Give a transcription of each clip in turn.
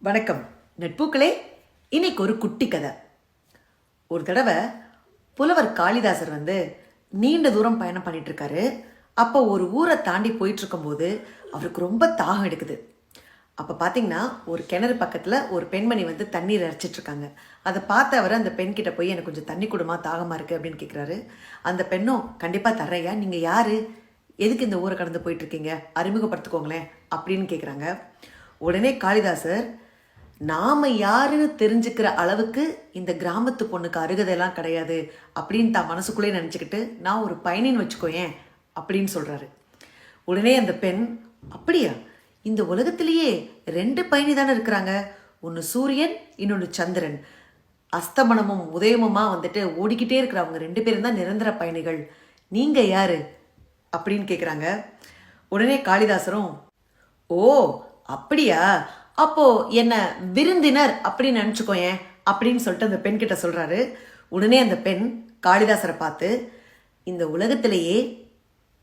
வணக்கம் நட்புக்களே. இன்னைக்கு ஒரு குட்டி கதை. ஒரு தடவை புலவர் காளிதாசர் நீண்ட தூரம் பயணம் பண்ணிட்டு இருக்காரு. அப்போ ஒரு ஊரை தாண்டி போயிட்டு இருக்கும்போது அவருக்கு ரொம்ப தாகம் எடுக்குது. அப்போ பார்த்தீங்கன்னா ஒரு கிணறு பக்கத்தில் ஒரு பெண்மணி தண்ணீர் இறைச்சிட்டு இருக்காங்க. அதை பார்த்து அவர் அந்த பெண் கிட்ட போய் எனக்கு கொஞ்சம் தண்ணி கொடுமா, தாகமாக இருக்குது அப்படின்னு கேட்குறாரு. அந்த பெண்ணும் கண்டிப்பாக தர்றையா, நீங்கள் யார், எதுக்கு இந்த ஊரை கடந்து போயிட்டு இருக்கீங்க, அறிமுகப்படுத்திக்கோங்களேன் அப்படின்னு கேட்குறாங்க. உடனே காளிதாசர், நாம யாருன்னு தெரிஞ்சுக்கிற அளவுக்கு இந்த கிராமத்து பொண்ணுக்கு அருகதையெல்லாம் கிடையாது அப்படின்னு தான் மனசுக்குள்ளே நினச்சிக்கிட்டு, நான் ஒரு பயணின்னு வச்சுக்கோயேன் அப்படின்னு சொல்கிறாரு. உடனே அந்த பெண், அப்படியா, இந்த உலகத்திலேயே 2 பயணி தானே இருக்கிறாங்க, ஒன்று சூரியன், இன்னொன்று சந்திரன். அஸ்தமனமும் உதயமுமா ஓடிக்கிட்டே இருக்கிறவங்க 2 பேரும் தான் நிரந்தர பயணிகள். நீங்கள் யாரு அப்படின்னு கேட்குறாங்க. உடனே காளிதாசரும், ஓ அப்படியா, அப்போ என்ன விருந்தினர் அப்படின்னு நினச்சிக்கோயேன் அப்படின்னு சொல்லிட்டு அந்த பெண் கிட்ட சொல்றாரு. உடனே அந்த பெண் காளிதாசரை பார்த்து, இந்த உலகத்திலேயே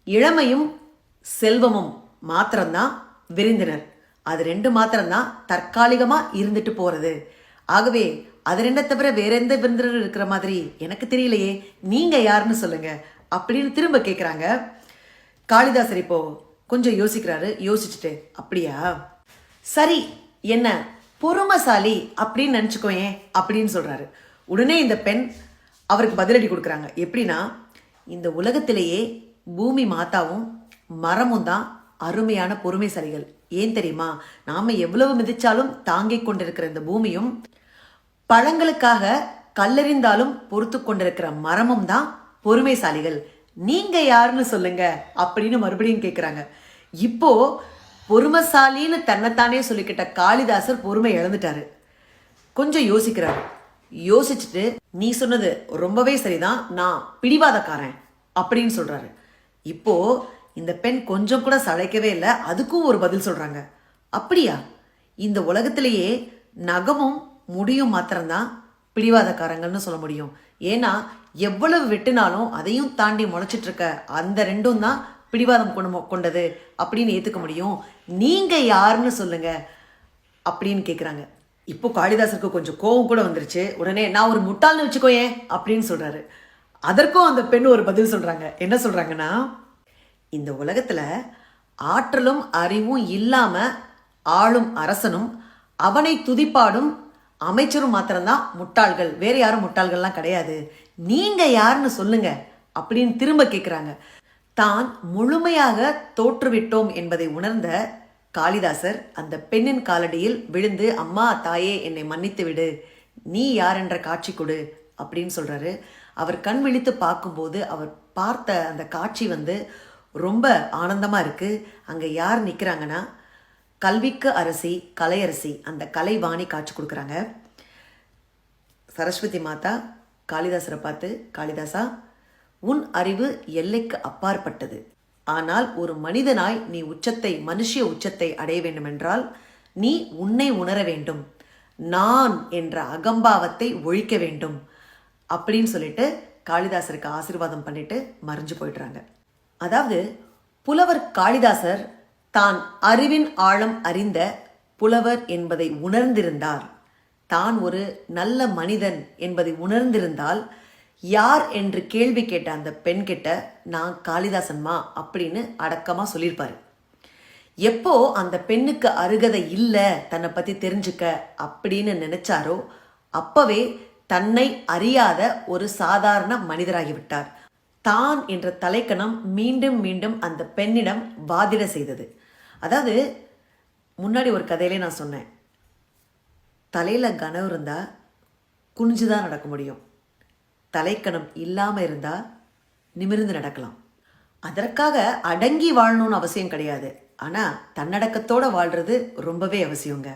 இளமையும் செல்வமும் மாத்திரம்தான் விருந்தினர், அது 2 மாத்திரம்தான் தற்காலிகமா இருந்துட்டு போறது. ஆகவே அது 2 தவிர வேற எந்த விருந்தினர் இருக்கிற மாதிரி எனக்கு தெரியலையே, நீங்க யாருன்னு சொல்லுங்க அப்படின்னு திரும்ப கேட்குறாங்க. காளிதாசர் இப்போ கொஞ்சம் யோசிக்கிறாரு. யோசிச்சுட்டு, அப்படியா, சரி, என்ன பொறுமைசாலி அப்படின்னு நினச்சிக்கோயேன் அப்படின்னு சொல்றாரு. உடனே இந்த பெண் அவருக்கு பதிலடி கொடுக்குறாங்க. எப்படின்னா, இந்த உலகத்திலேயே பூமி மாதாவும் மரமும் தான் அருமையான பொறுமைசாலிகள். ஏன் தெரியுமா, நாம எவ்வளவு மிதிச்சாலும் தாங்கிக் கொண்டிருக்கிற இந்த பூமியும், பழங்களுக்காக கல்லெறிந்தாலும் பொறுத்து கொண்டிருக்கிற மரமும் தான் பொறுமைசாலிகள். நீங்க யாருன்னு சொல்லுங்க அப்படின்னு மறுபடியும் கேட்குறாங்க. இப்போ பொறுமைசாலின்னு தன்னைத்தானே சொல்லிக்கிட்ட காளிதாசர் பொறுமை இழந்துட்டாரு. கொஞ்சம் யோசிக்கிறாரு. யோசிச்சுட்டு, நீ சொன்னது ரொம்பவே சரிதான், நான் பிடிவாதக்காரன் அப்படின்னு சொல்றாரு. இப்போ இந்த பெண் கொஞ்சம் கூட சளைக்கவே இல்லை, அதுக்கும் ஒரு பதில் சொல்றாங்க. அப்படியா, இந்த உலகத்திலேயே நகமும் முடியும் மாத்திரம்தான் பிடிவாதக்காரங்கள்னு சொல்ல முடியும். ஏன்னா எவ்வளவு வெட்டினாலும் அதையும் தாண்டி முளைச்சிட்டு இருக்க அந்த 2ம் தான் பிடிவாதம் கொண்டது அப்படின்னு ஏற்றுக்க முடியும். நீங்க யாருன்னு சொல்லுங்க அப்படின்னு கேட்குறாங்க. இப்போ காளிதாசருக்கு கொஞ்சம் கோபம் கூட வந்துருச்சு. உடனே, நான் ஒரு முட்டாள்னு வச்சுக்கோயேன் அப்படின்னு சொல்றாரு. அதற்கும் அந்த பெண் ஒரு பதில் சொல்றாங்க. என்ன சொல்றாங்கன்னா, இந்த உலகத்துல ஆற்றலும் அறிவும் இல்லாம ஆளும் அரசனும் அவனை துதிப்பாடும் அமைச்சரும் மாத்திரம்தான் முட்டாள்கள், வேற யாரும் முட்டாள்கள்லாம் கிடையாது. நீங்க யாருன்னு சொல்லுங்க அப்படின்னு திரும்ப கேட்குறாங்க. தான் முழுமையாக தோற்றுவிட்டோம் என்பதை உணர்ந்த காளிதாசர் அந்த பெண்ணின் காலடியில் விழுந்து, அம்மா தாயே என்னை மன்னித்து விடு, நீ யார் என்ற காட்சி கொடு அப்படின்னு சொல்றாரு. அவர் கண் விழித்து பார்க்கும்போது அவர் பார்த்த அந்த காட்சி ரொம்ப ஆனந்தமா இருக்கு. அங்க யார் நிற்கிறாங்கன்னா, கல்விக்கு அரசி, கலையரசி, அந்த கலைவாணி காட்சி கொடுக்குறாங்க. சரஸ்வதி மாதா காளிதாசரை பார்த்து, காளிதாசா, உன் அறிவு எல்லைக்கு அப்பாற்பட்டது. ஆனால் ஒரு மனிதனாய் நீ மனுஷிய உச்சத்தை அடைய வேண்டுமென்றால் நீ உன்னை உணர வேண்டும், நான் என்ற அகம்பாவத்தை ஒழிக்க வேண்டும் அப்படின்னு சொல்லிட்டு காளிதாசருக்கு ஆசீர்வாதம் பண்ணிட்டு மறைஞ்சு போயிடுறாங்க. அதாவது புலவர் காளிதாசர் தான் அறிவின் ஆழம் அறிந்த புலவர் என்பதை உணர்ந்திருந்தார், தான் ஒரு நல்ல மனிதன் என்பதை உணர்ந்திருந்தால், யார் என்று கேள்வி கேட்ட அந்த பெண் கிட்ட நான் காளிதாசன்மா அப்படின்னு அடக்கமா சொல்லியிருப்பாரு. எப்போ அந்த பெண்ணுக்கு அருகதை இல்லை தன்னை பத்தி தெரிஞ்சுக்க அப்படின்னு நினைச்சாரோ, அப்பவே தன்னை அறியாத ஒரு சாதாரண மனிதராகிவிட்டார். தான் என்ற தலைக்கணம் மீண்டும் மீண்டும் அந்த பெண்ணிடம் வாதிட செய்தது. அதாவது முன்னாடி ஒரு கதையிலே நான் சொன்னேன், தலையில கனம் இருந்தா குனிஞ்சுதான் நடக்க முடியும், தலைக்கணம் இல்லாமல் இருந்தால் நிமிர்ந்து நடக்கலாம். அதற்காக அடங்கி வாழணும்னு அவசியம் கிடையாது, ஆனால் தன்னடக்கத்தோடு வாழ்கிறது ரொம்பவே அவசியங்க.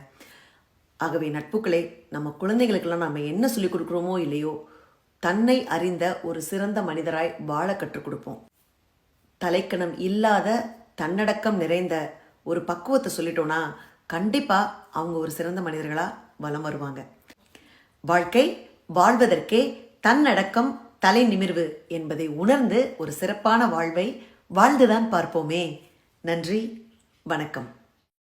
ஆகவே நட்புக்களே, நம்ம குழந்தைகளுக்கெல்லாம் நம்ம என்ன சொல்லிக் கொடுக்குறோமோ இல்லையோ, தன்னை அறிந்த ஒரு சிறந்த மனிதராய் வாழ கற்றுக் கொடுப்போம். தலைக்கணம் இல்லாத தன்னடக்கம் நிறைந்த ஒரு பக்குவத்தை சொல்லிட்டோன்னா கண்டிப்பாக அவங்க ஒரு சிறந்த மனிதர்களாக வலம் வருவாங்க. வாழ்க்கை வாழ்வதற்கே தன்னடக்கம் தலை நிமிர்வு என்பதை உணர்ந்து ஒரு சிறப்பான வாழ்வை வாழ்ந்துதான் பார்ப்போமே. நன்றி, வணக்கம்.